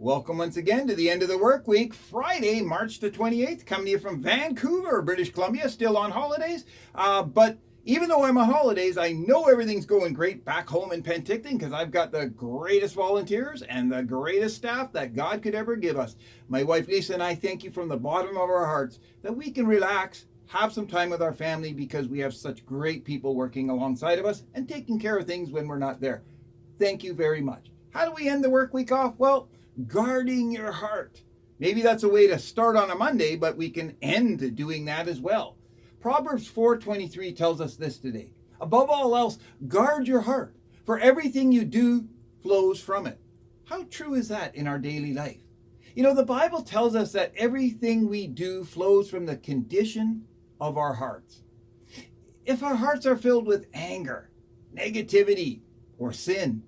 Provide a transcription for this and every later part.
Welcome once again to the end of the work week, Friday, March the 28th, coming to you from Vancouver, British Columbia, still on holidays. But even though I'm on holidays, I know everything's going great back home in Penticton because I've got the greatest volunteers and the greatest staff that God could ever give us. My wife Lisa and I thank you from the bottom of our hearts that we can relax, have some time with our family because we have such great people working alongside of us and taking care of things when we're not there. Thank you very much. How do we end the work week off? Well, guarding your heart. Maybe that's a way to start on a Monday, but we can end doing that as well. Proverbs 4:23 tells us this today. Above all else, guard your heart, for everything you do flows from it. How true is that in our daily life? You know, the Bible tells us that everything we do flows from the condition of our hearts. If our hearts are filled with anger, negativity, or sin,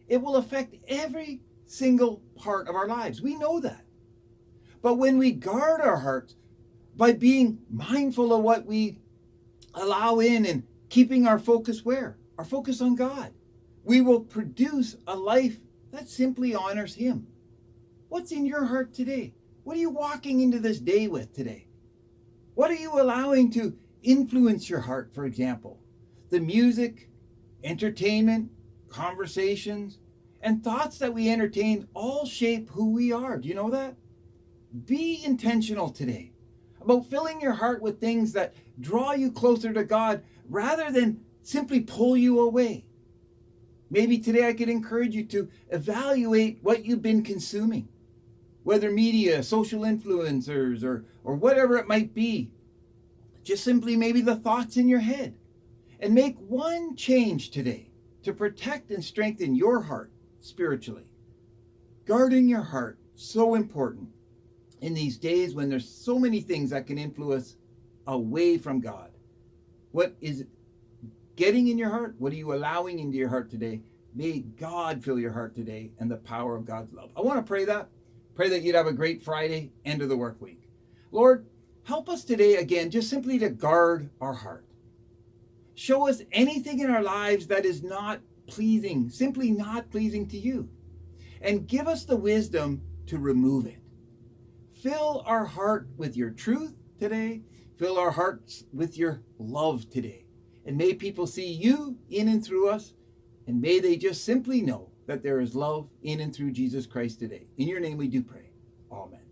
it will affect every single part of our lives. We know that. But when we guard our hearts by being mindful of what we allow in and keeping our focus where? Our focus on God, we will produce a life that simply honors Him. What's in your heart today? What are you walking into this day with today? What are you allowing to influence your heart, for example? The music, entertainment, conversations, and thoughts that we entertain all shape who we are. Do you know that? Be intentional today about filling your heart with things that draw you closer to God rather than simply pull you away. Maybe today I could encourage you to evaluate what you've been consuming, whether media, social influencers, or whatever it might be. Just simply maybe the thoughts in your head. And make one change today to protect and strengthen your heart spiritually. Guarding your heart, so important in these days when there's so many things that can influence away from God. What is getting in your heart? What are you allowing into your heart today? May God fill your heart today and the power of God's love. I want to pray that you'd have a great Friday, end of the work week. Lord, help us today again, just simply to guard our heart. Show us anything in our lives that is not pleasing, simply not pleasing to you. And give us the wisdom to remove it. Fill our heart with your truth today. Fill our hearts with your love today. And may people see you in and through us. And may they just simply know that there is love in and through Jesus Christ today. In your name we do pray. Amen.